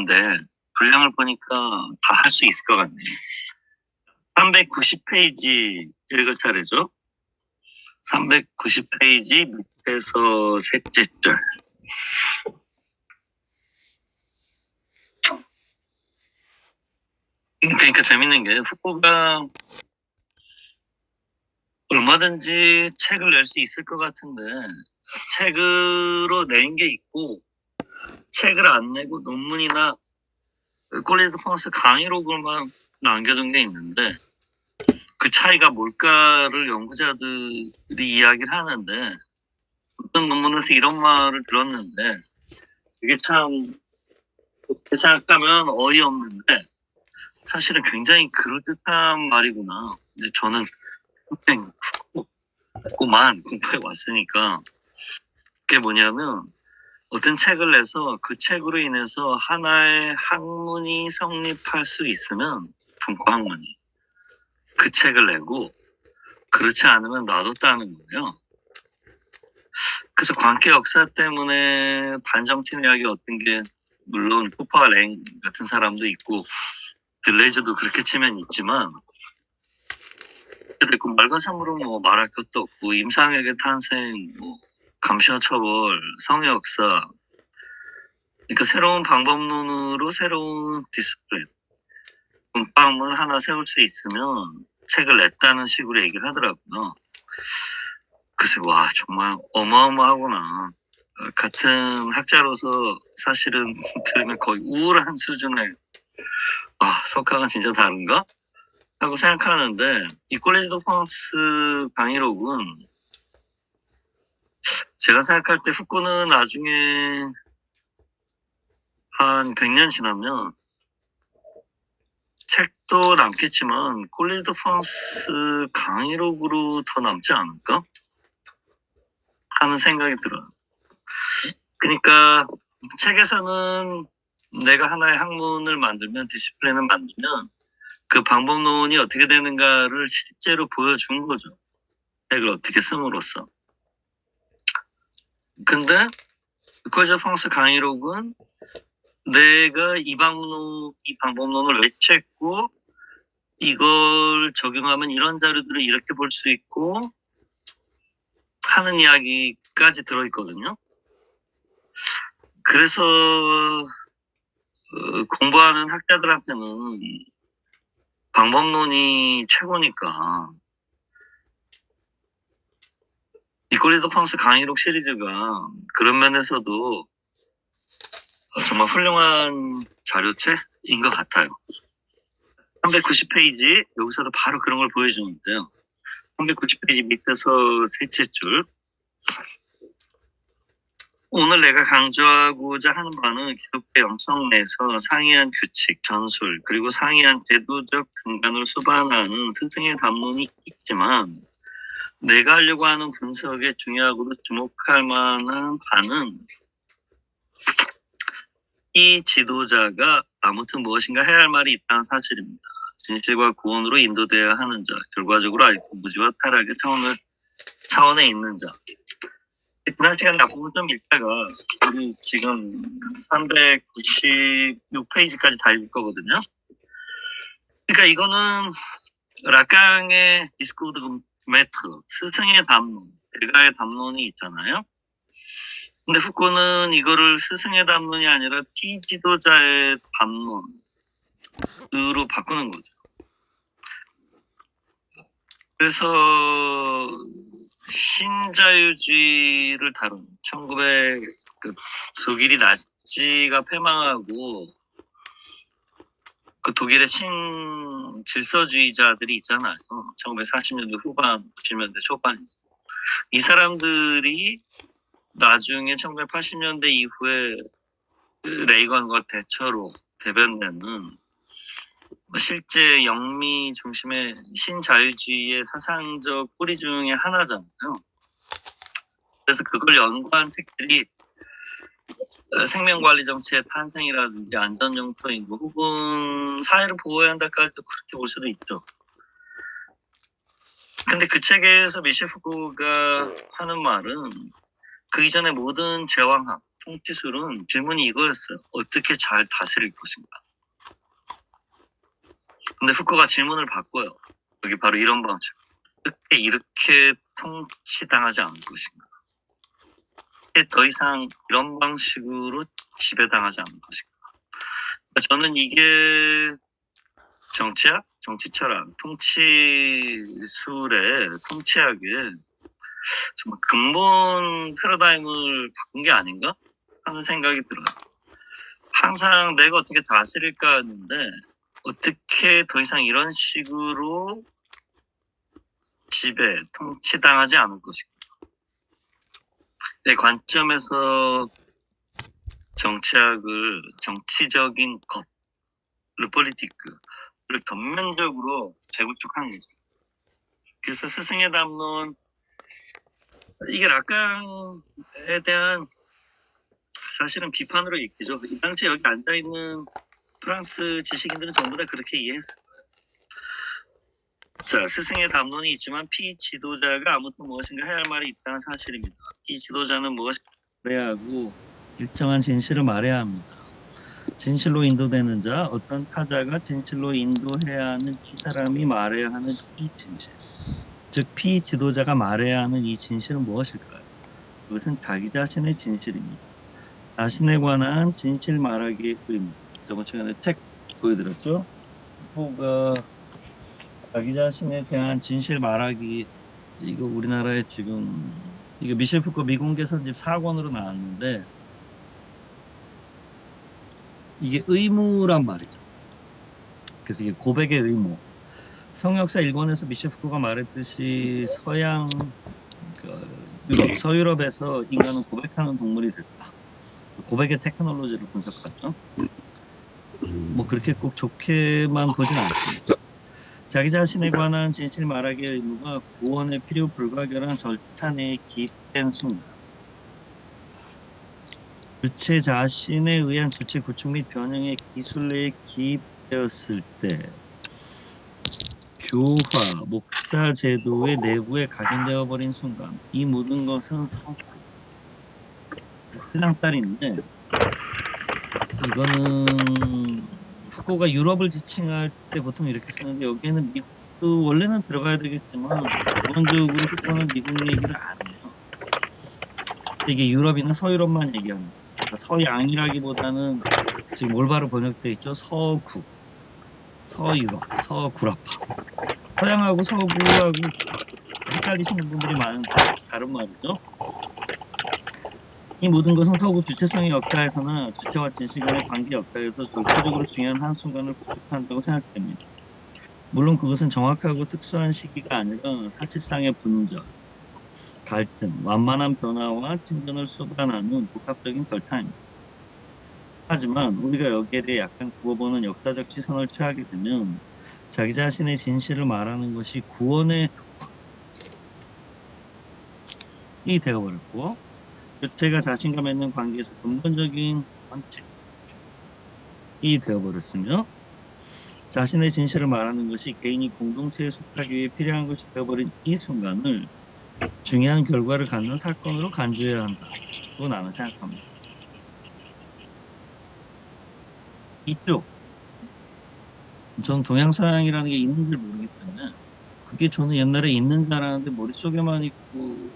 근데 분량을 보니까 다 할 수 있을 것 같네. 390페이지 읽을 차례죠. 390페이지 밑에서 셋째 줄. 그러니까 재밌는 게 후보가 얼마든지 책을 낼 수 있을 것 같은데 책으로 낸 게 있고 책을 안 내고 논문이나 콜리드 펑스 강의록을만 남겨둔 게 있는데 그 차이가 뭘까를 연구자들이 이야기를 하는데 어떤 논문에서 이런 말을 들었는데 이게 참 생각하면 어이없는데 사실은 굉장히 그럴듯한 말이구나. 이제 저는 평생 고만 공부해 왔으니까 그게 뭐냐면 어떤 책을 내서 그 책으로 인해서 하나의 학문이 성립할 수 있으면 분과학문이 그 책을 내고 그렇지 않으면 놔뒀다는 거예요. 그래서 광기 역사 때문에 반정팀 이야기 어떤 게 물론 포퍼와 랭 같은 사람도 있고 들레이저도 그렇게 치면 있지만 그 말과삼으로 뭐 말할 것도 없고 임상혁의 탄생, 뭐 감시와 처벌, 성의 역사 그러니까 새로운 방법론으로 새로운 디스플레이 문방문 하나 세울 수 있으면 책을 냈다는 식으로 얘기를 하더라고요. 그래서 와 정말 어마어마하구나. 같은 학자로서 사실은 들으면 거의 우울한 수준의 석학은 진짜 다른가? 하고 생각하는데 이 콜리드 펑스 강의록은 제가 생각할 때 후쿠는 나중에 한 100년 지나면 책도 남겠지만 콜리드 펑스 강의록으로 더 남지 않을까? 하는 생각이 들어요. 그러니까 책에서는 내가 하나의 학문을 만들면 디시플린을 만들면 그 방법론이 어떻게 되는가를 실제로 보여준 거죠. 책을 어떻게 씀으로써. 근데 콜리드 펑스 강의록은 내가 이 방법론을 외쳤고 이걸 적용하면 이런 자료들을 이렇게 볼 수 있고 하는 이야기까지 들어있거든요. 그래서 공부하는 학자들한테는 방법론이 최고니까 이 콜리드 펑스 강의록 시리즈가 그런 면에서도 정말 훌륭한 자료책인 것 같아요. 390페이지 여기서도 바로 그런 걸 보여주는데요. 390페이지 밑에서 셋째 줄. 오늘 내가 강조하고자 하는 바는 기독교 영성 내에서 상이한 규칙, 전술, 그리고 상이한 제도적 근간을 수반하는 스승의 담론이 있지만 내가 하려고 하는 분석에 중요하고도 주목할 만한 바는 이 지도자가 아무튼 무엇인가 해야 할 말이 있다는 사실입니다. 진실과 구원으로 인도되어야 하는 자, 결과적으로 알고 무지와 타락의 차원에 있는 자. 지난 시간에 앞부분 좀 읽다가 우리 지금 396페이지까지 다 읽을 거거든요. 그러니까 이거는 라깡의 디스코드 메트, 스승의 담론, 대가의 담론이 있잖아요. 근데 후코는 이거를 스승의 담론이 아니라 피지도자의 담론으로 바꾸는 거죠. 그래서 신자유주의를 다룬 1900 독일이 나치가 패망하고 그 독일의 신질서주의자들이 있잖아요. 1940년대 후반, 90년대 초반이죠. 이 사람들이 나중에 1980년대 이후에 레이건과 대처로 대변되는 실제 영미 중심의 신자유주의의 사상적 뿌리 중에 하나잖아요. 그래서 그걸 연구한 책들이 생명관리 정치의 탄생이라든지 안전용토인고 혹은 사회를 보호해야 한다까 할 때 그렇게 볼 수도 있죠. 근데 그 책에서 미셸 후코가 하는 말은 그 이전의 모든 제왕학, 통치술은 질문이 이거였어요. 어떻게 잘 다스릴 것인가. 근데 후쿠가 질문을 바꿔요. 여기 바로 이런 방식. 어떻게 이렇게 통치당하지 않을 것인가. 더 이상 이런 방식으로 지배당하지 않을 것인가. 저는 이게 정치학, 정치철학, 통치술의 통치학의 정말 근본 패러다임을 바꾼 게 아닌가 하는 생각이 들어요. 항상 내가 어떻게 다스릴까 했는데 어떻게 더 이상 이런 식으로 지배, 통치당하지 않을 것인가. 내 관점에서 정치학을 정치적인 것, 르폴리티크를 전면적으로 재구축한 거죠. 그래서 스승의 담론, 이게 락강에 대한 사실은 비판으로 읽히죠. 이 당시에 여기 앉아있는 프랑스 지식인들은 전부 다 그렇게 이해했어요. 자, 스승의 담론이 있지만 피지도자가 아무튼 무엇인가 해야 할 말이 있다는 사실입니다. 피지도자는 무엇인가 말해야 하고 일정한 진실을 말해야 합니다. 진실로 인도되는 자, 어떤 타자가 진실로 인도해야 하는 이 사람이 말해야 하는 이 진실, 즉 피지도자가 말해야 하는 이 진실은 무엇일까요? 그것은 자기 자신의 진실입니다. 자신에 관한 진실 말하기의 의무. 저번 시간에 책 보여드렸죠? 후보가 자기 자신에 대한 진실 말하기, 이거 우리나라에 지금 이거 미셸 푸코 미공개 선집 4권으로 나왔는데 이게 의무란 말이죠. 그래서 이게 고백의 의무. 성역사 1권에서 미셸 푸코가 말했듯이 서양 유럽, 서유럽에서 인간은 고백하는 동물이 됐다. 고백의 테크놀로지를 분석하죠. 뭐 그렇게 꼭 좋게만 보진 않습니다. 자기 자신에 관한 진실 말하기의 의무가 구원의 필요 불가결한 절차 내에 기입된 순간, 주체 자신에 의한 주체 구축 및 변형의 기술 내에 기입되었을 때 교화, 목사 제도의 내부에 각인되어 버린 순간 이 모든 것은 신앙딸인데, 이거는 후코가 유럽을 지칭할 때 보통 이렇게 쓰는데 여기에는 미국도 원래는 들어가야 되겠지만 기본적으로 후코는 미국 얘기를 안 해요. 이게 유럽이나 서유럽만 얘기합니다. 그러니까 서양이라기보다는 지금 올바로 번역돼 있죠. 서구, 서유럽, 서구라파. 서양하고 서구하고 헷갈리시는 분들이 많은 다른 말이죠. 이 모든 것은 서구 주체성의 역사에서나 주체와 진실 간의 관계 역사에서 절대적으로 중요한 한순간을 구축한다고 생각됩니다. 물론 그것은 정확하고 특수한 시기가 아니라 사실상의 분절, 갈등, 완만한 변화와 진전을 수반하는 복합적인 절타입니다. 하지만 우리가 여기에 대해 약간 구워보는 역사적 시선을 취하게 되면 자기 자신의 진실을 말하는 것이 구원의 이 되어버렸고, 주체가 자신감 있는 관계에서 근본적인 원칙이 되어버렸으며, 자신의 진실을 말하는 것이 개인이 공동체에 속하기 위해 필요한 것이 되어버린 이 순간을 중요한 결과를 갖는 사건으로 간주해야 한다고 나는 생각합니다. 이쪽, 전 동양서양이라는 게 있는지 모르기 때문에 그게 저는 옛날에 있는 줄 알았는데 머릿속에만 있고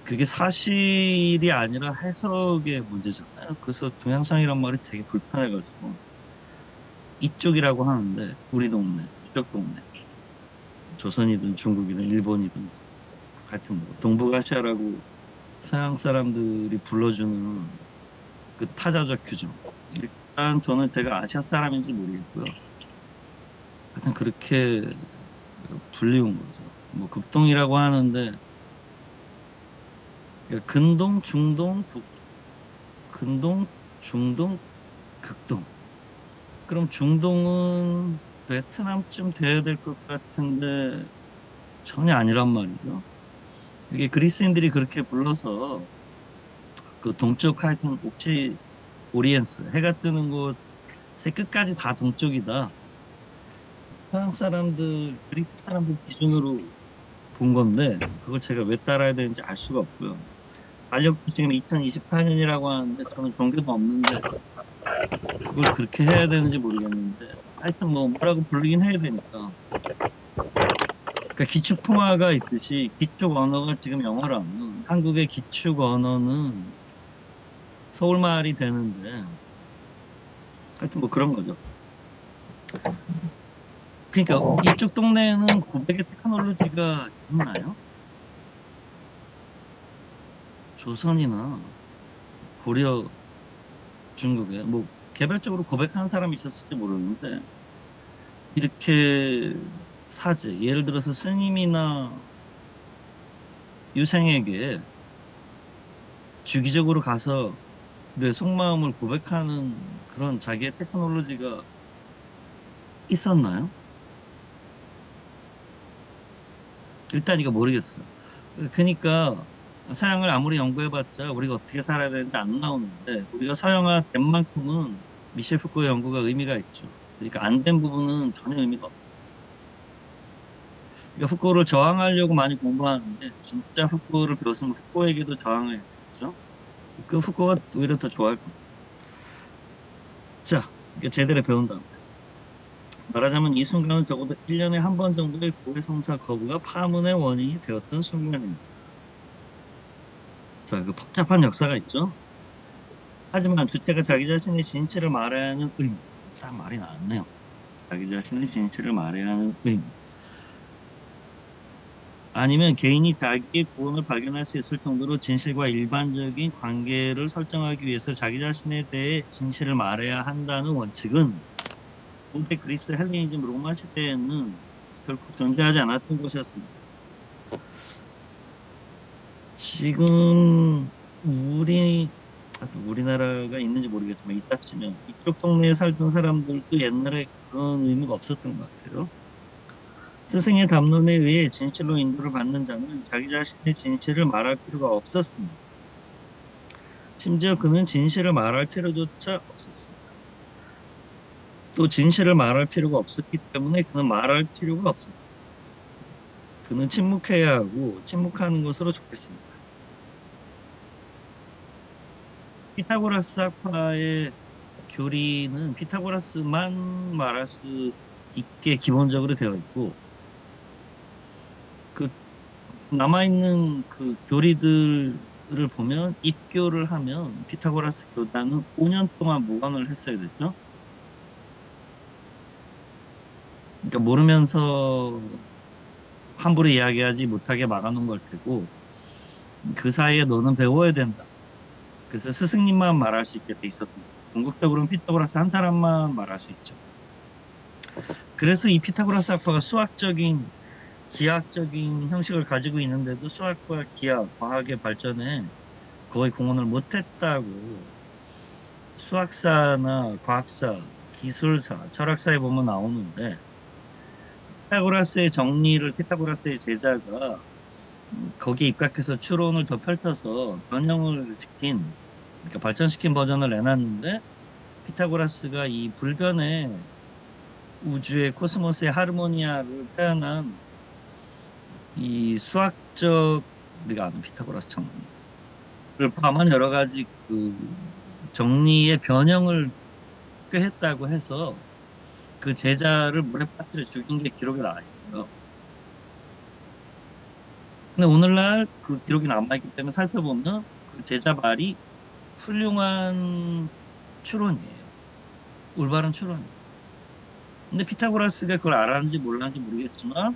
그게 사실이 아니라 해석의 문제잖아요. 그래서 동양상이란 말이 되게 불편해가지고 이쪽이라고 하는데 우리 동네, 이쪽 동네, 조선이든 중국이든 일본이든 하여튼 뭐 동북아시아라고 서양 사람들이 불러주는 그 타자적 규정. 일단 저는 제가 아시아 사람인지 모르겠고요. 하여튼 그렇게 불리운 거죠. 뭐 극동이라고 하는데 근동, 중동, 근동, 중동, 극동. 그럼 중동은 베트남쯤 돼야 될 것 같은데 전혀 아니란 말이죠. 이게 그리스인들이 그렇게 불러서 그 동쪽 하여튼 옥시 오리엔스, 해가 뜨는 곳의 끝까지 다 동쪽이다. 서양 사람들, 그리스 사람들 기준으로 본 건데 그걸 제가 왜 따라야 되는지 알 수가 없고요. 달력도 지금 2024년이라고 하는데 저는 종교도 없는데 그걸 그렇게 해야 되는지 모르겠는데 하여튼 뭐 뭐라고 부르긴 해야 되니까. 그러니까 기축 통화가 있듯이 기축 언어가 지금 영어라면 한국의 기축 언어는 서울말이 되는데 하여튼 뭐 그런 거죠. 그러니까 이쪽 동네에는 고백의 테크놀로지가 있나요? 조선이나 고려, 중국에 뭐 개별적으로 고백하는 사람이 있었을지 모르는데 이렇게 사제, 예를 들어서 스님이나 유생에게 주기적으로 가서 내 속마음을 고백하는 그런 자기의 테크놀로지가 있었나요? 일단 이거 모르겠어요. 그러니까 서양을 아무리 연구해봤자 우리가 어떻게 살아야 되는지 안 나오는데 우리가 서양화 된 만큼은 미셸 후코의 연구가 의미가 있죠. 그러니까 안 된 부분은 전혀 의미가 없어요. 그러니까 후코를 저항하려고 많이 공부하는데 진짜 후코를 배웠으면 후코에게도 저항해야 되겠죠. 그 후코가 오히려 더 좋아할 겁니다. 자, 이게 제대로 배운다. 말하자면 이 순간은 적어도 1년에 한 번 정도의 고해성사 거부가 파문의 원인이 되었던 순간입니다. 자, 그 복잡한 역사가 있죠. 하지만 주체가 자기 자신의 진실을 말해야 하는 의무. 참 말이 나왔네요. 자기 자신의 진실을 말해야 하는 의무. 아니면 개인이 자기의 구원을 발견할 수 있을 정도로 진실과 일반적인 관계를 설정하기 위해서 자기 자신에 대해 진실을 말해야 한다는 원칙은 고대 그리스 헬레니즘 로마 시대에는 결코 존재하지 않았던 것이었습니다. 지금 우리나라가 있는지 모르겠지만 이따 치면 이쪽 동네에 살던 사람들도 옛날에 그런 의무가 없었던 것 같아요. 스승의 담론에 의해 진실로 인도를 받는 자는 자기 자신의 진실을 말할 필요가 없었습니다. 심지어 그는 진실을 말할 필요조차 없었습니다. 또 진실을 말할 필요가 없었기 때문에 그는 말할 필요가 없었습니다. 그는 침묵해야 하고 침묵하는 것으로 좋겠습니다. 피타고라스 학파의 교리는 피타고라스만 말할 수 있게 기본적으로 되어 있고 그 남아있는 그 교리들을 보면 입교를 하면 피타고라스 교단은 5년 동안 무관을 했어야 됐죠. 그러니까 모르면서 함부로 이야기하지 못하게 막아놓은 걸 테고 그 사이에 너는 배워야 된다. 그래서 스승님만 말할 수 있게 돼 있었던 거예요. 궁극적으로는 피타고라스 한 사람만 말할 수 있죠. 그래서 이 피타고라스 학파가 수학적인 기하학적인 형식을 가지고 있는데도 수학과 기하, 과학의 발전에 거의 공헌을 못했다고 수학사나 과학사, 기술사, 철학사에 보면 나오는데 피타고라스의 정리를 피타고라스의 제자가 거기에 입각해서 추론을 더 펼쳐서 변형을 시킨 그러니까 발전시킨 버전을 내놨는데 피타고라스가 이 불변의 우주의 코스모스의 하르모니아를 표현한 이 수학적 우리가 아는 피타고라스 정리를 포함한 여러 가지 그 정리의 변형을 꾀했다고 해서 그 제자를 물에 빠뜨려 죽인 게 기록에 나와 있어요. 근데 오늘날 그 기록이 남아있기 때문에 살펴보면 그 제자 말이 훌륭한 추론이에요. 올바른 추론이에요. 근데 피타고라스가 그걸 알았는지 몰랐는지 모르겠지만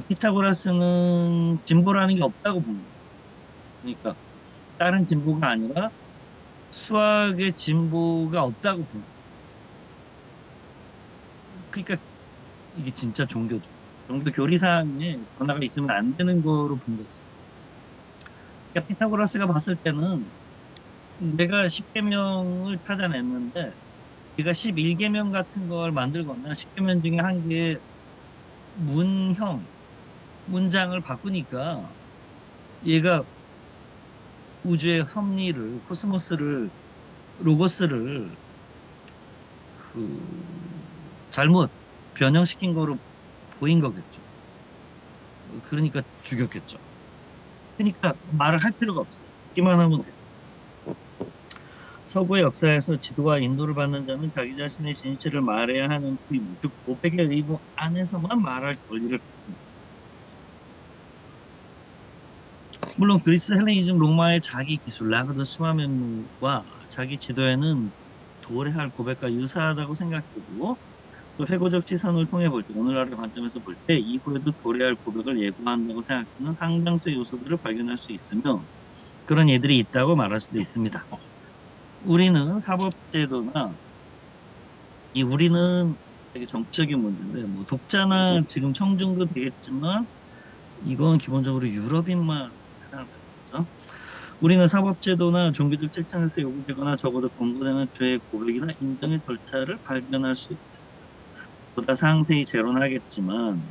피타고라스는 진보라는 게 없다고 봅니다. 그러니까 다른 진보가 아니라 수학의 진보가 없다고 봅니다. 그러니까 이게 진짜 종교죠. 종교 교리상에 변화가 있으면 안 되는 거로 본 거죠. 그러니까 피타고라스가 봤을 때는 내가 10계명을 찾아냈는데 네가 11계명 같은 걸 만들거나 10계명 중에 한 개의 문형, 문장을 바꾸니까 얘가 우주의 섭리를, 코스모스를, 로고스를 잘못 변형시킨 거로 보인 거겠죠. 그러니까 죽였겠죠. 그러니까 말을 할 필요가 없어요. 듣기만 하면 돼요. 서구의 역사에서 지도와 인도를 받는 자는 자기 자신의 진실을 말해야 하는 의무, 즉 고백의 의무 안에서만 말할 권리를 갖습니다. 물론 그리스 헬레니즘 로마의 자기 기술 라그드 스마멘무와 자기 지도에는 도래할 고백과 유사하다고 생각되고, 또 회고적 시선을 통해 볼 때, 오늘날의 관점에서 볼 때 이후에도 도래할 고백을 예고한다고 생각하는 상당수의 요소들을 발견할 수 있으며, 그런 예들이 있다고 말할 수도 있습니다. 우리는 사법제도나 이 우리는 되게 정치적인 문제인데, 뭐 독자나 지금 청중도 되겠지만 이건 기본적으로 유럽인만 생각하는 거죠. 우리는 사법제도나 종교적 책장에서 요구되거나 적어도 권고되는 죄의 고백이나 인정의 절차를 발견할 수 있습니다. 보다 상세히 재론하겠지만,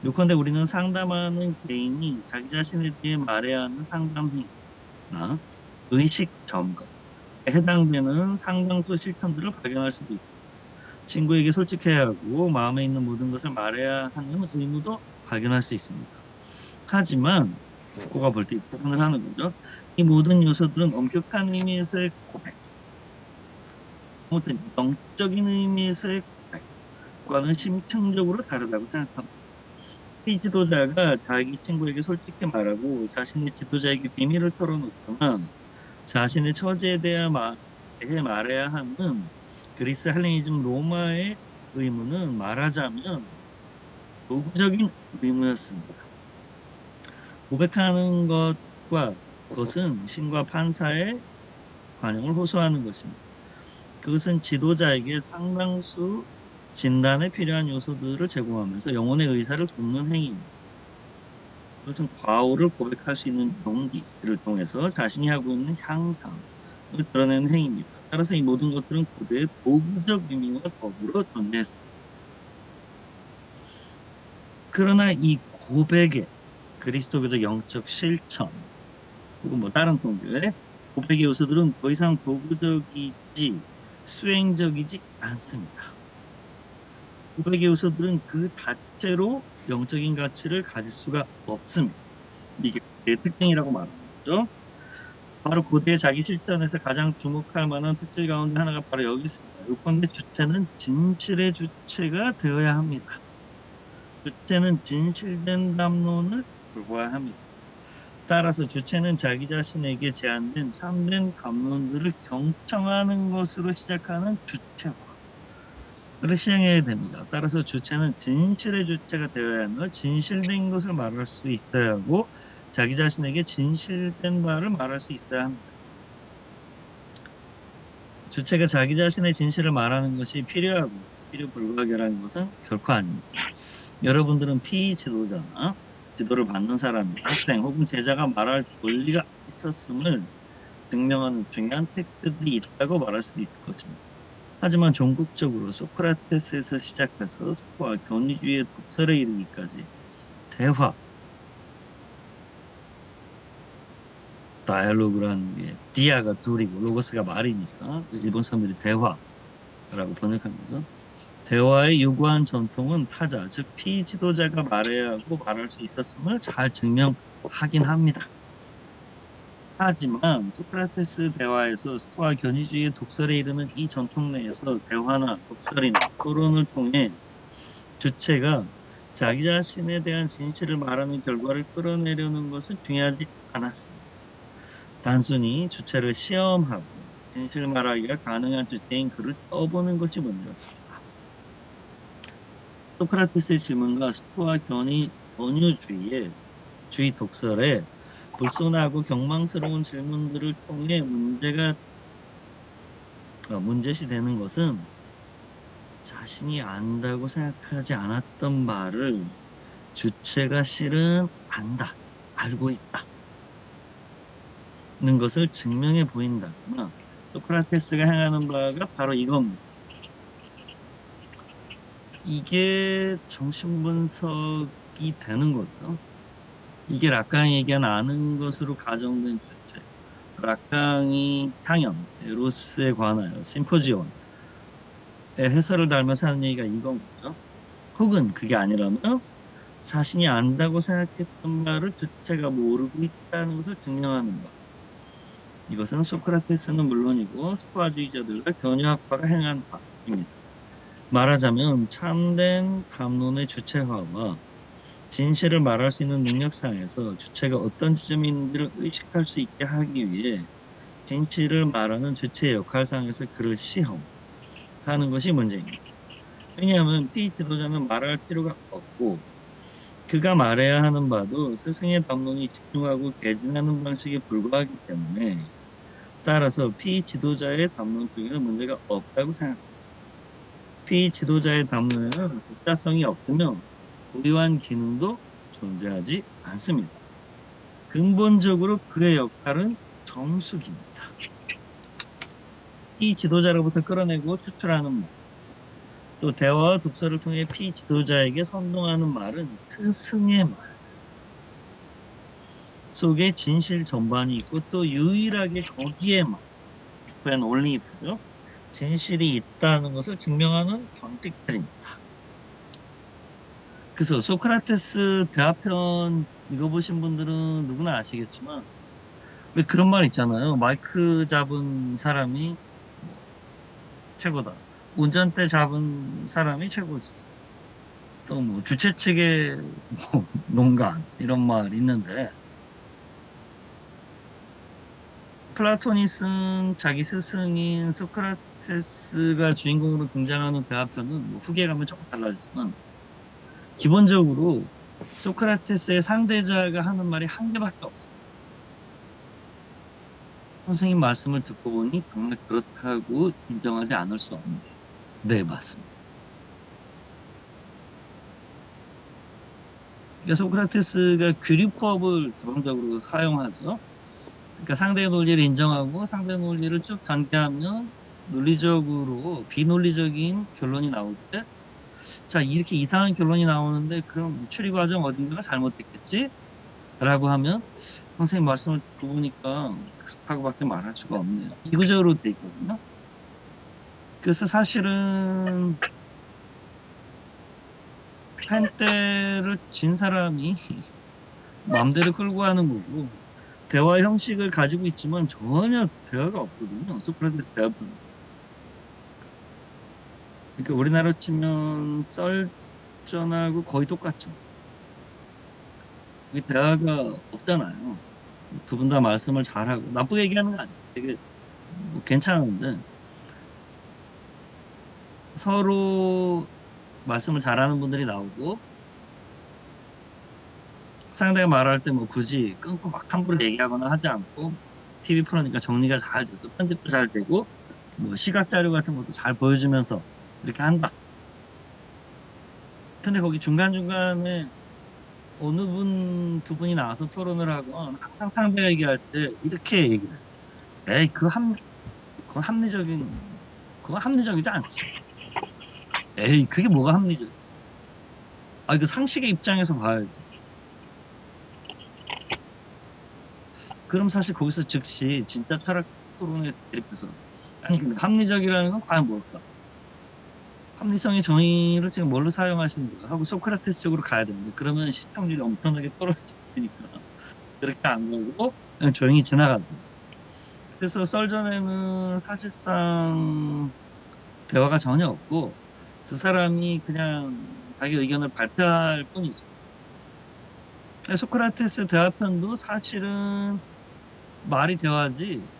요컨대 우리는 상담하는 개인이 자기 자신에 대해 말해야 하는 상담 행위나 의식 점검에 해당되는 상당수 실천들을 발견할 수도 있습니다. 친구에게 솔직해야 하고 마음에 있는 모든 것을 말해야 하는 의무도 발견할 수 있습니다. 하지만 국고가 볼 때 구분을 하는 거죠. 이 모든 요소들은 엄격한 의미에서의 고백, 아무튼 영적인 의미에서의 고백과는 심층적으로 다르다고 생각합니다. 이 지도자가 자기 친구에게 솔직히 말하고 자신의 지도자에게 비밀을 털어놓거나 자신의 처지에 대해 말해야 하는 그리스 헬레니즘 로마의 의무는 말하자면 도구적인 의무였습니다. 고백하는 것과 것은 신과 판사의 관용을 호소하는 것입니다. 그것은 지도자에게 상당수 진단에 필요한 요소들을 제공하면서 영혼의 의사를 돕는 행위입니다. 그것은 과오를 고백할 수 있는 용기를 통해서 자신이 하고 있는 향상을 드러내는 행위입니다. 따라서 이 모든 것들은 고대의 도구적 의미와 더불어 존재했습니다. 그러나 이 고백의 그리스도교적 영적 실천, 혹은 뭐 다른 종교의 고백의 요소들은 더 이상 도구적이지 수행적이지 않습니다. 고백의 요소들은 그 자체로 영적인 가치를 가질 수가 없습니다. 이게 내 특징이라고 말하는 거죠. 바로 고대의 자기 실천에서 가장 주목할 만한 특질 가운데 하나가 바로 여기 있습니다. 요컨대 주체는 진실의 주체가 되어야 합니다. 주체는 진실된 담론을 돌봐야 합니다. 따라서 주체는 자기 자신에게 제한된 참된 감론들을 경청하는 것으로 시작하는 주체화를 시행해야 됩니다. 따라서 주체는 진실의 주체가 되어야 하며 진실된 것을 말할 수 있어야 하고 자기 자신에게 진실된 말을 말할 수 있어야 합니다. 주체가 자기 자신의 진실을 말하는 것이 필요하고 필요불가결한 것은 결코 아닙니다. 여러분들은 피지도자나 지도를 받는 사람이 학생 혹은 제자가 말할 권리가 있었음을 증명하는 중요한 텍스트들이 있다고 말할 수도 있을 것입니다. 하지만 종국적으로 소크라테스에서 시작해서 스토아 견의주의의 독설에 이르기까지 대화, 다이얼로그라는 게 디아가 둘이고 로고스가 말이니까 일본 사람들이 대화라고 번역한 거죠. 대화의 요구한 전통은 타자, 즉 피지도자가 말해야 하고 말할 수 있었음을 잘 증명하긴 합니다. 하지만 소크라테스 대화에서 스토아 견의주의의 독설에 이르는 이 전통 내에서 대화나 독설이나 토론을 통해 주체가 자기 자신에 대한 진실을 말하는 결과를 끌어내려는 것은 중요하지 않았습니다. 단순히 주체를 시험하고 진실 말하기가 가능한 주체인 그를 떠보는 것이 문제였습니다. 소크라테스의 질문과 스토아 견유주의 독설에 불순하고 경망스러운 질문들을 통해 문제시되는 것은 자신이 안다고 생각하지 않았던 말을 주체가 실은 안다, 알고 있다는 것을 증명해 보인다거나, 소크라테스가 향하는 바가 바로 이겁니다. 이게 정신분석이 되는 거죠. 이게 라칸이 얘기한 아는 것으로 가정된 주체, 라칸이 향연, 에로스에 관하여 심포지온의 해설을 달면서 하는 얘기가 이건 거죠. 혹은 그게 아니라면 자신이 안다고 생각했던 말을 주체가 모르고 있다는 것을 증명하는 것. 이것은 소크라테스는 물론이고 스토아주의자들과 견유학파가 행한 바입니다. 말하자면 참된 담론의 주체화와 진실을 말할 수 있는 능력상에서 주체가 어떤 지점이 있는지를 의식할 수 있게 하기 위해 진실을 말하는 주체의 역할상에서 그릇이 하는 것이 문제입니다. 왜냐하면 P 지도자는 말할 필요가 없고 그가 말해야 하는 바도 스승의 담론이 집중하고 개진하는 방식에 불과하기 때문에 따라서 P 지도자의 담론 쪽에는 문제가 없다고 생각합니다. P 지도자의 담론에는 독자성이 없으며 고유한 기능도 존재하지 않습니다. 근본적으로 그의 역할은 정수기입니다. P 지도자로부터 끌어내고 추출하는 말, 또 대화와 독서를 통해 P 지도자에게 선동하는 말은 스승의 말 속에 진실 전반이 있고 또 유일하게 거기에만 if and only if죠. 진실이 있다는 것을 증명하는 방식들입니다. 그래서 소크라테스 대화편 읽어보신 분들은 누구나 아시겠지만 왜 그런 말 있잖아요. 마이크 잡은 사람이 뭐 최고다. 운전대 잡은 사람이 최고지. 또 뭐 주최 측의 뭐 농간 이런 말 있는데 플라톤이 쓴 자기 스승인 소크라테스가 주인공으로 등장하는 대화편은 뭐 후기에 가면 조금 달라지지만 기본적으로 소크라테스의 상대자가 하는 말이 한 개밖에 없어요. 선생님 말씀을 듣고 보니 정말 그렇다고 인정하지 않을 수 없네요. 네, 맞습니다. 그러니까 소크라테스가 규리법을 기본적으로 사용하죠. 그러니까 상대의 논리를 인정하고 상대 논리를 쭉 전개하면 논리적으로 비논리적인 결론이 나올 때, 자, 이렇게 이상한 결론이 나오는데 그럼 추리 과정 어딘가가 잘못됐겠지? 라고 하면 선생님 말씀을 듣고 보니까 그렇다고밖에 말할 수가 없네요. 이구적으로 돼 있거든요. 그래서 사실은 펜때를 진 사람이 마음대로 끌고 가는 거고 대화 형식을 가지고 있지만 전혀 대화가 없거든요. 소크라테스 대화편. 그러니까 우리나라로 치면 썰전하고 거의 똑같죠. 이게 대화가 없잖아요. 두 분 다 말씀을 잘하고 나쁘게 얘기하는 거 아니에요. 되게 뭐 괜찮은데 서로 말씀을 잘하는 분들이 나오고 상대가 말할 때 뭐 굳이 끊고 막 함부로 얘기하거나 하지 않고 TV 프로니까 정리가 잘 돼서 편집도 잘 되고 뭐 시각 자료 같은 것도 잘 보여주면서 이렇게 한다. 근데 거기 중간중간에 어느 두 분이 나와서 토론을 하건 항상 상대가 얘기할 때 이렇게 얘기를 해요. 에이, 그건 그건 합리적이지 않지. 에이, 그게 뭐가 합리적? 아, 이거 상식의 입장에서 봐야지. 그럼 사실 거기서 즉시 진짜 철학 토론에 대립해서 아니 근데 합리적이라는 건 과연 뭘까? 합리성의 정의를 지금 뭘로 사용하시는 거야? 하고 소크라테스 쪽으로 가야 되는데 그러면 시청률이 엄청나게 떨어지니까 그렇게 안 가고 그냥 조용히 지나가죠. 그래서 썰전에는 사실상 대화가 전혀 없고 두 사람이 그냥 자기 의견을 발표할 뿐이죠. 소크라테스 대화편도 사실은 말이 대화지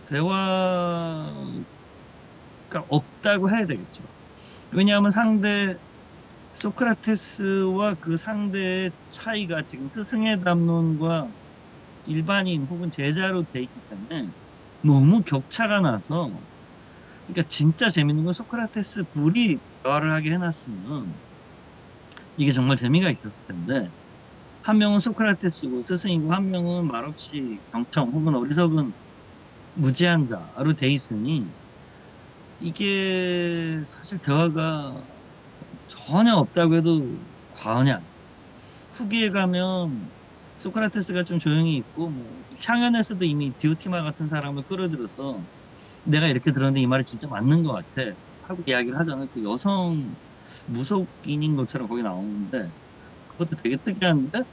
대화가 없다고 해야 되겠죠. 왜냐하면 소크라테스와 그 상대의 차이가 지금 스승의 담론과 일반인 혹은 제자로 돼 있기 때문에 너무 격차가 나서 그러니까 진짜 재밌는 건 소크라테스 둘이 대화를 하게 해놨으면 이게 정말 재미가 있었을 텐데 한 명은 소크라테스고 스승이고 한 명은 말없이 경청 혹은 어리석은 무지한 자로 돼 있으니 이게 사실 대화가 전혀 없다고 해도 과언이 아니에요. 후기에 가면 소크라테스가 좀 조용히 있고 뭐 향연에서도 이미 디오티마 같은 사람을 끌어들여서 내가 이렇게 들었는데 이 말이 진짜 맞는 것 같아 하고 이야기를 하잖아요. 그 여성 무속인인 것처럼 거기 나오는데 그것도 되게 특이한데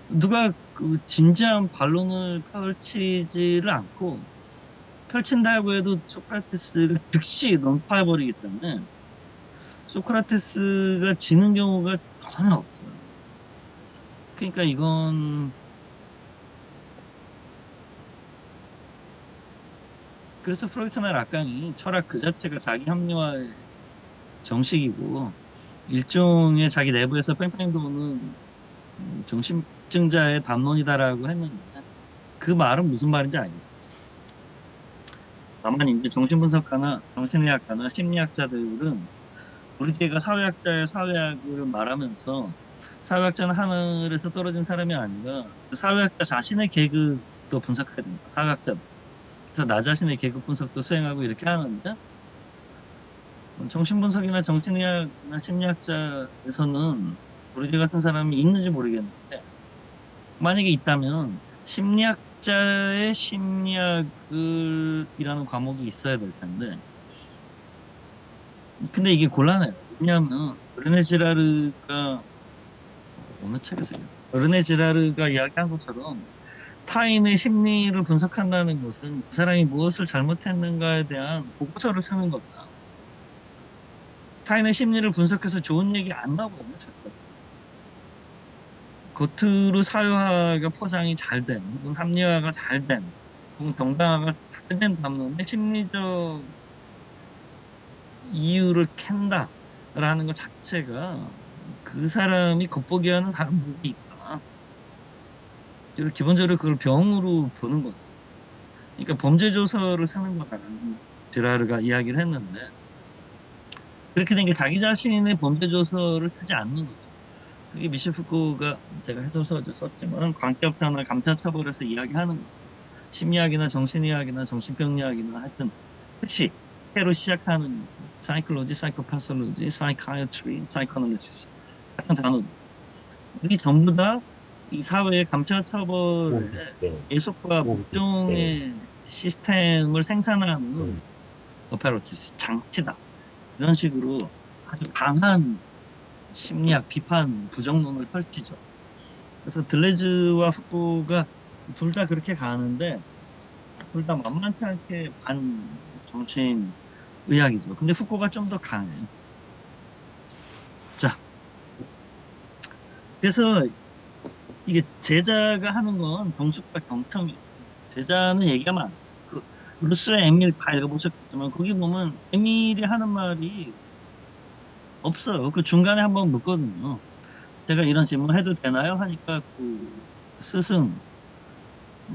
누가 그 진지한 반론을 펼치지를 않고 펼친다고 해도 소크라테스가 즉시 논파해버리기 때문에 소크라테스가 지는 경우가 전혀 없어요. 그러니까 이건 그래서 프로이트나 락강이 철학 그 자체가 자기 합리화의 정식이고 일종의 자기 내부에서 뺑뺑 도는 정신증자의 담론이다라고 했는데 그 말은 무슨 말인지 알겠어요. 다만 이제 정신분석가나 정신의학가나 심리학자들은 우리 뒤가 사회학자의 사회학을 말하면서 사회학자는 하늘에서 떨어진 사람이 아니라 그 사회학자 자신의 계급도 분석해야 된다. 사회학자. 그래서 나 자신의 계급 분석도 수행하고 이렇게 하는데 정신분석이나 정신의학이나 심리학자에서는 브루디 같은 사람이 있는지 모르겠는데 만약에 있다면 심리학자의 심리학을이라는 과목이 있어야 될 텐데 근데 이게 곤란해요. 왜냐하면 르네 지라르가 어느 책에서요? 르네 지라르가 이야기한 것처럼 타인의 심리를 분석한다는 것은 그 사람이 무엇을 잘못했는가에 대한 보고서를 쓰는 거다. 타인의 심리를 분석해서 좋은 얘기 안 나오거든요, 절대. 겉으로 사유화가 포장이 잘 된, 혹은 합리화가 잘 된, 혹은 정당화가 잘 된 담론의 심리적 이유를 캔다라는 것 자체가 그 사람이 겉보기와는 다른 부분이 있다. 그리고 기본적으로 그걸 병으로 보는 거죠. 그러니까 범죄 조서를 쓰는 거다라는 드라르가 이야기를 했는데 그렇게 된 게 자기 자신의 범죄 조서를 쓰지 않는 거죠. 그게 미셸 푸코가 제가 해설서도 썼지만 관계없잖아 감찰 처벌에서 이야기하는 거죠. 심리학이나 정신의학이나 정신병리학이나 하여튼 특히 해로 시작하는 사이클로지, 사이코파솔로지, 사이카이어트리, 사이코노미시스 같은 단어들 이 전부 다 이 사회의 감찰 처벌의 네. 예속과 네. 목종의 시스템을 생산하는 음, 오페러티스 장치다. 이런 식으로 아주 강한 심리학 비판 부정론을 펼치죠. 그래서 들레즈와 후쿠가 둘 다 그렇게 가는데 둘 다 만만치 않게 반 정치인 의학이죠. 근데 후쿠가 좀 더 강해요. 자, 그래서 이게 제자가 하는 건 경숙과 경청이에요. 제자는 얘기하면 안 돼요. 그 루스의 에밀 다 읽어보셨겠지만 거기 보면 에밀이 하는 말이 없어요. 그 중간에 한번 묻거든요. 제가 이런 질문 해도 되나요? 하니까 그 스승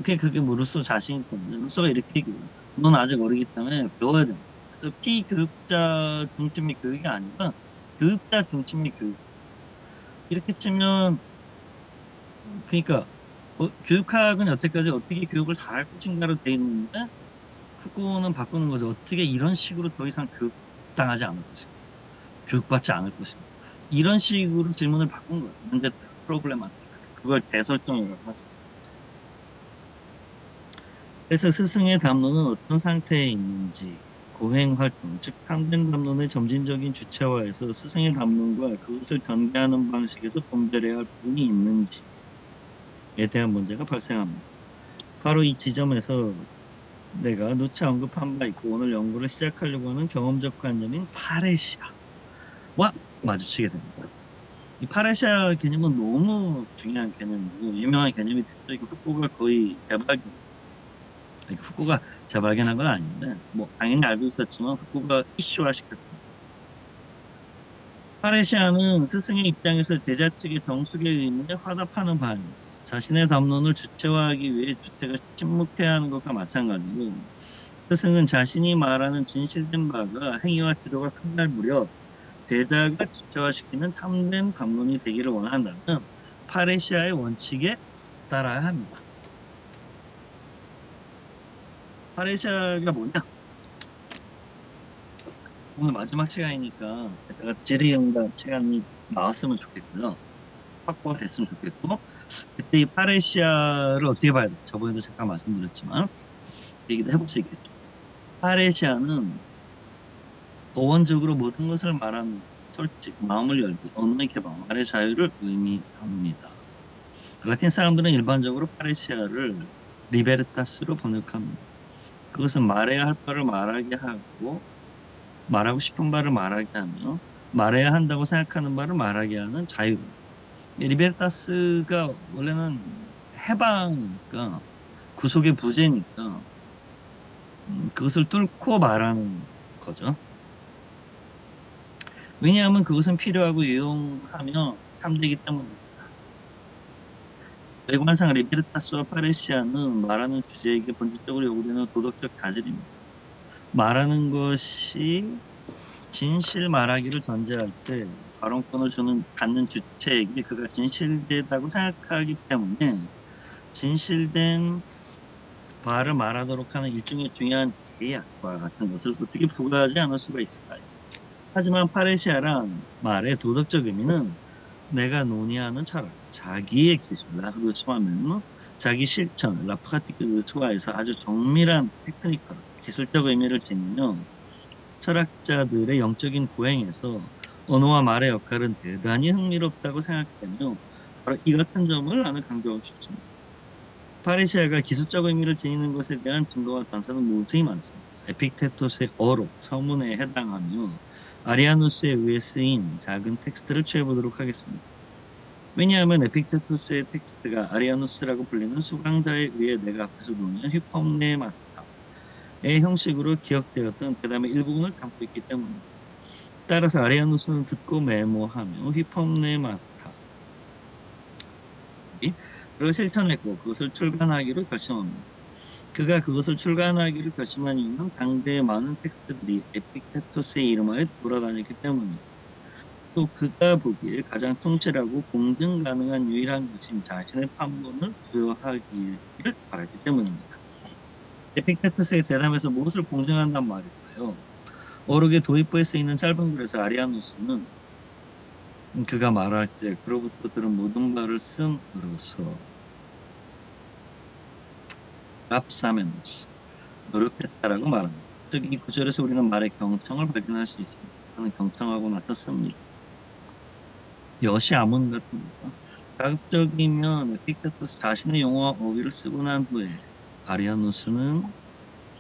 그게 뭐 루소 자신일 건데 루소가 이렇게 얘기해요. 넌 아직 어리기 때문에 배워야 된다. 그래서 피교육자 중심의 교육이 아니라 교육자 중심의 교육. 이렇게 치면 그러니까 교육학은 여태까지 어떻게 교육을 잘할 것인가로 돼 있는데 후보는 바꾸는 거죠. 어떻게 이런 식으로 더 이상 교육당하지 않을 것인가. 교육받지 않을 것인가. 이런 식으로 질문을 바꾼 거예요. 문제 프로블레마틱. 그걸 대설정이라고 하죠. 그래서 스승의 담론은 어떤 상태에 있는지, 고행 활동, 즉 참된 담론의 점진적인 주체화에서 스승의 담론과 그것을 전개하는 방식에서 분별해야 할 부분이 있는지에 대한 문제가 발생합니다. 바로 이 지점에서 내가 누차 언급한 바 있고 오늘 연구를 시작하려고 하는 경험적 관념인 파레시아와 마주치게 됩니다. 이 파레시아 개념은 너무 중요한 개념이고 유명한 개념이 됐죠. 이거 후쿠가 거의 개발견 후쿠가 재발견한 건 아닌데 뭐 당연히 알고 있었지만 후쿠가 이슈화시켰다. 파레시아는 스승의 입장에서 제자 측의 정숙의 의문에 화답하는 바입니다. 자신의 담론을 주체화하기 위해 주체가 침묵해야 하는 것과 마찬가지로 스승은 자신이 말하는 진실된 바가 행위와 지도가 끝날 무렵 제자가 주체화시키는 참된 담론이 되기를 원한다면 파레시아의 원칙에 따라야 합니다. 파레시아가 뭐냐? 오늘 마지막 시간이니까 제가 질의응답 시간이 나왔으면 좋겠고요. 확보가 됐으면 좋겠고 그때 이 파레시아를 어떻게 봐야 돼? 저번에도 잠깐 말씀드렸지만 얘기도 해볼 수 있겠죠. 파레시아는 어원적으로 모든 것을 말하는 솔직, 마음을 열기, 언어의 개방, 말의 자유를 의미합니다. 라틴 사람들은 일반적으로 파레시아를 리베르타스로 번역합니다. 그것은 말해야 할 바를 말하게 하고 말하고 싶은 바를 말하게 하며 말해야 한다고 생각하는 바를 말하게 하는 자유입니다. 리베르타스가 원래는 해방이니까 구속의 부재니까 그것을 뚫고 말하는 거죠. 왜냐하면 그것은 필요하고 유용하며 참되기 때문입니다. 외관상 리베르타스와 파레시아는 말하는 주제에게 본질적으로 요구되는 도덕적 자질입니다. 말하는 것이 진실 말하기를 전제할 때 발언권을 갖는 주체에게 그가 진실되다고 생각하기 때문에 진실된 바를 말하도록 하는 일종의 중요한 계약과 같은 것을 어떻게 부과하지 않을 수가 있을까요? 하지만 파레시아란 말의 도덕적 의미는 내가 논의하는 철학, 자기의 기술, 라흐도스하면 자기 실천, 라프카티크 투하에서 아주 정밀한 테크니컬, 기술적 의미를 지니며 철학자들의 영적인 고행에서 언어와 말의 역할은 대단히 흥미롭다고 생각되며 바로 이 같은 점을 나는 강조하고 싶습니다. 파리시아가 기술적 의미를 지니는 것에 대한 증거와 단서는 무수히 많습니다. 에픽테토스의 어록, 서문에 해당하며 아리아누스에 의해 쓰인 작은 텍스트를 취해보도록 하겠습니다. 왜냐하면 에픽테토스의 텍스트가 아리아누스라고 불리는 수강자에 의해 내가 앞에서 논의한 휘펑네마타의 형식으로 기억되었던 대담의 일부분을 담고 있기 때문입니다. 따라서 아리아누스는 듣고 메모하며 휘펑네마타 를 실천했고 그것을 출간하기로 결심합니다. 그가 그것을 출간하기로 결심한 이유는 당대의 많은 텍스트들이 에픽테토스의 이름하에 돌아다녔기 때문입니다. 또 그가 보기에 가장 통찰하고 공증 가능한 유일한 것인 자신의 판본을 부여하기를 바랐기 때문입니다. 에픽테토스의 대담에서 무엇을 공증한단 말일까요? 어록의 도입부에 쓰이는 짧은 글에서 아리아누스는 그가 말할 때 그로부터 들은 모든 말을 씀으로써 랍사멘스 노력했다라고 말합니다. 즉 이 구절에서 우리는 말의 경청을 발견할 수 있습니다. 그는 경청하고 나서 씁니다. 여시 아문 같은 거죠. 가급적이면 에픽테토스 자신의 용어와 어휘를 쓰고 난 후에 아리아누스는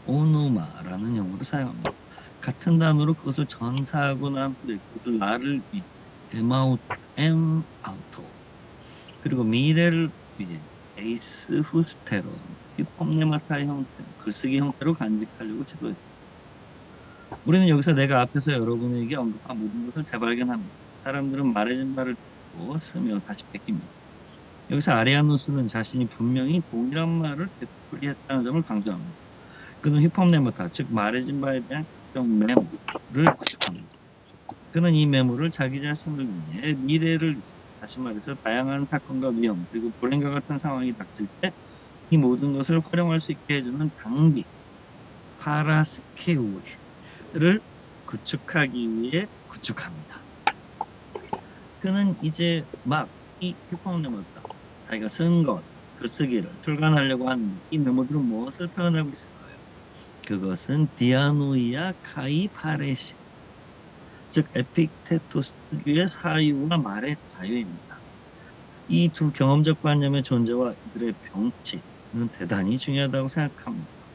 오누마라는 용어를 사용합니다. 같은 단어로 그것을 전사하고 난 후에 그것을 나를 위해 엠아우토 그리고 미래를 위해 에이스 후스테론 휘폼네마타의 형태 글쓰기 형태로 간직하려고 지도했다. 우리는 여기서 내가 앞에서 여러분에게 언급한 모든 것을 재발견합니다. 사람들은 말해진 바를 듣고 쓰며 다시 베낍니다. 여기서 아리아누스는 자신이 분명히 동일한 말을 되풀이했다는 점을 강조합니다. 그는 휘폼네마타 즉 말해진 바에 대한 특정 메모를 구축합니다. 그는 이 메모를 자기 자신을 위해 미래를 위해 다시 말해서 다양한 사건과 위험 그리고 불행과 같은 상황이 닥칠 때 이 모든 것을 활용할 수 있게 해주는 당비 파라스케우를 구축하기 위해 구축합니다. 그는 이제 막 이 휴포메모다 자기가 쓴 것, 글쓰기를 출간하려고 하는데 이 메모들은 무엇을 표현하고 있을까요? 그것은 디아노이아 카이 파레시 즉 에픽테토스 특유의 사유와 말의 자유입니다. 이 두 경험적 관념의 존재와 이들의 병치는 대단히 중요하다고 생각합니다.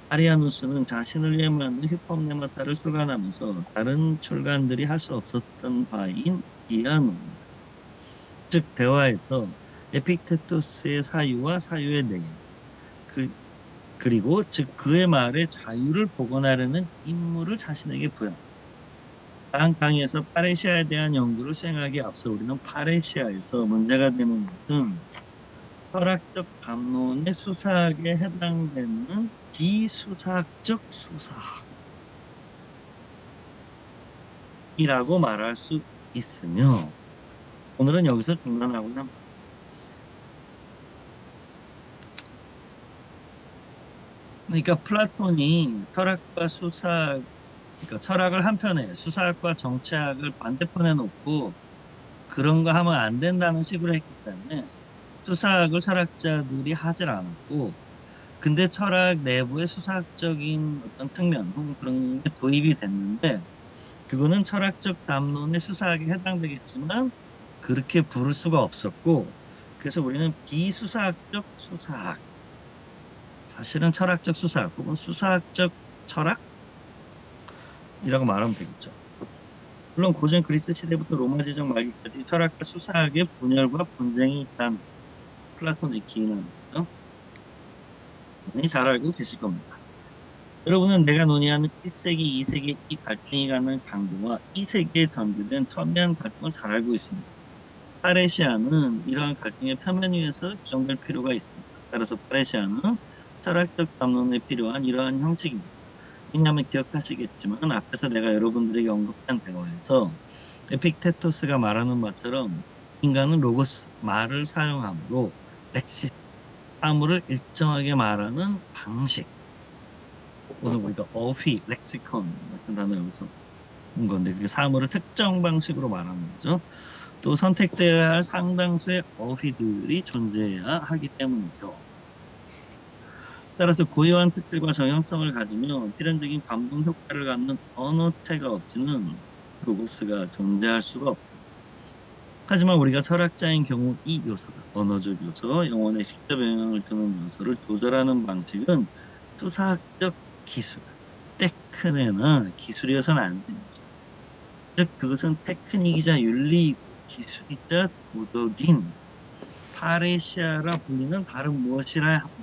아리아누스는 자신을 위해 만든 휘폼네마타를 출간하면서 다른 출간들이 할 수 없었던 바인 디아노이아 즉 대화에서 에픽테토스의 사유와 사유의 내용 그리고 즉 그의 말의 자유를 복원하려는 임무를 자신에게 부여합니다. 다음 강의에서 파레시아에 대한 연구를 수행하기에 앞서 우리는 파레시아에서 문제가 되는 것은 철학적 담론의 수사학에 해당되는 비수사학적 수사학이라고 말할 수 있으며 오늘은 여기서 중단하고자 합니다. 그러니까 플라톤이 철학과 수사학 그러니까 철학을 한편에 수사학과 정치학을 반대편에 놓고 그런 거 하면 안 된다는 식으로 했기 때문에 수사학을 철학자들이 하질 않았고 근데 철학 내부의 수사학적인 어떤 측면 혹은 그런 게 도입이 됐는데 그거는 철학적 담론의 수사학에 해당되겠지만 그렇게 부를 수가 없었고, 그래서 우리는 비수사학적 수사학, 사실은 철학적 수사학 혹은 수사학적 철학이라고 말하면 되겠죠. 물론 고전 그리스 시대부터 로마 제정 말기까지 철학과 수사학의 분열과 분쟁이 있다는 것을 플라톤의 기인하는 거죠. 당연히 잘 알고 계실 겁니다. 여러분은 내가 논의하는 1세기, 2세기 이 갈등이 갖는 강도와 이 세기에 전개된 첨예한 갈등을 잘 알고 있습니다. 파레시아는 이러한 갈등의 표면 위에서 규정될 필요가 있습니다. 따라서 파레시아는 철학적 담론에 필요한 이러한 형식입니다. 왜냐하면 기억하시겠지만 앞에서 내가 여러분들에게 언급한 대화에서 에픽테토스가 말하는 바처럼 인간은 로고스, 말을 사용함으로 렉시스, 사물을 일정하게 말하는 방식, 오늘 우리가 어휘, 렉시콘 같은 단어 여기서 온 건데 그게 사물을 특정 방식으로 말하는 거죠. 또 선택되어야 할 상당수의 어휘들이 존재해야 하기 때문이죠. 따라서 고유한 특질과 정형성을 가지며 필연적인 감동 효과를 갖는 언어체가 없이는 로고스가 존재할 수가 없습니다. 하지만 우리가 철학자인 경우 이 요소가 언어적 요소, 영혼에 직접 영향을 주는 요소를 조절하는 방식은 수사학적 기술, 테크네나 기술이어서는 안 됩니다. 즉 그것은 테크닉이자 윤리이고 기술이자 도덕인 파레시아라 불리는 다른 무엇이라 합니다.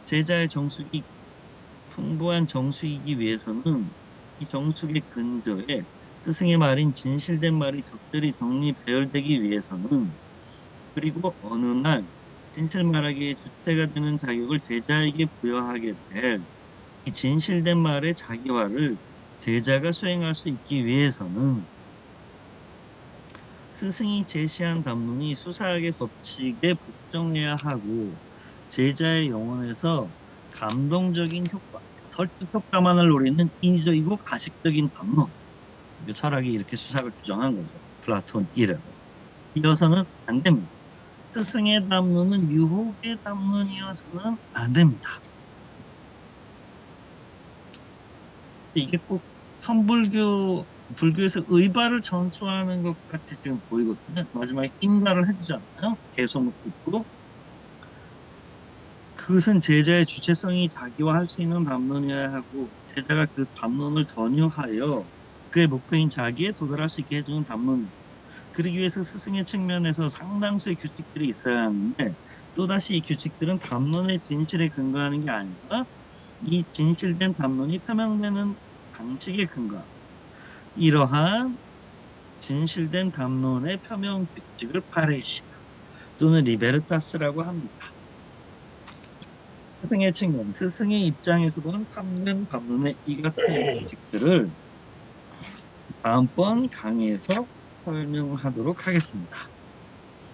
제자의 정숙이 풍부한 정수이기 위해서는 이 정숙의 근저에 스승의 말인 진실된 말이 적절히 정리 배열되기 위해서는, 그리고 어느 날 진실 말하기의 주체가 되는 자격을 제자에게 부여하게 될 이 진실된 말의 자기화를 제자가 수행할 수 있기 위해서는 스승이 제시한 담론이 수사학의 법칙에 복종해야 하고 제자의 영혼에서 감동적인 효과, 설득 효과만을 노리는 인위적이고 가식적인 담론, 철학이 이렇게 수사학을 주장한 거죠. 플라톤 이래로 이어서는 안 됩니다. 스승의 담론은 유혹의 담론이어서는 안 됩니다. 이게 꼭 불교에서 의발을 전수하는 것 같이 지금 보이거든요. 마지막에 인가를 해주잖아요. 개성을 듣고. 그것은 제자의 주체성이 자기화할 수 있는 담론이어야 하고 제자가 그 담론을 전유하여 그의 목표인 자기에 도달할 수 있게 해주는 담론입니다. 그러기 위해서 스승의 측면에서 상당수의 규칙들이 있어야 하는데 또다시 이 규칙들은 담론의 진실에 근거하는 게 아니라 이 진실된 담론이 표명되는 방식에 근거합니다. 이러한 진실된 담론의 표명 규칙을 파레시아 또는 리베르타스라고 합니다. 스승의 측면, 스승의 입장에서 보는 탐낸 담론의 이 같은 규칙들을 다음번 강의에서 설명하도록 하겠습니다.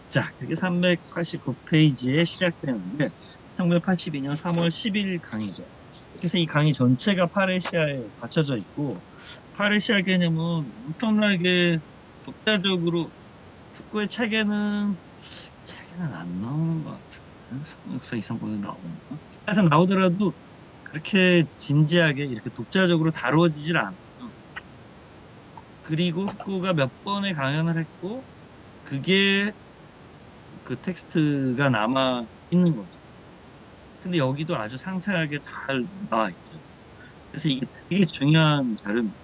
자, 그게 389페이지에 시작되는데 1982년 3월 10일 강의죠. 그래서 이 강의 전체가 파레시아에 받쳐져 있고 파레시아 개념은 엄청나게 독자적으로 북구의 책에는 안 나오는 것 같아요. 성역사 이상권에 나오는가? 하여튼 나오더라도 그렇게 진지하게 이렇게 독자적으로 다루어지질 않아요. 그리고 후쿠가 몇 번의 강연을 했고 그게 그 텍스트가 남아 있는 거죠. 근데 여기도 아주 상세하게 잘 나와 있죠. 그래서 이게 되게 중요한 자료입니다.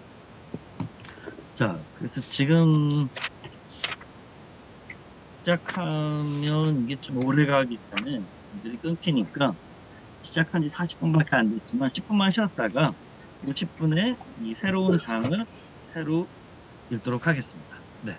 자, 그래서 지금 시작하면 이게 좀 오래 가기 때문에 분들이 끊기니까 시작한 지 40분밖에 안 됐지만 10분만 쉬었다가 50분에 이 새로운 장을 새로 읽도록 하겠습니다. 네.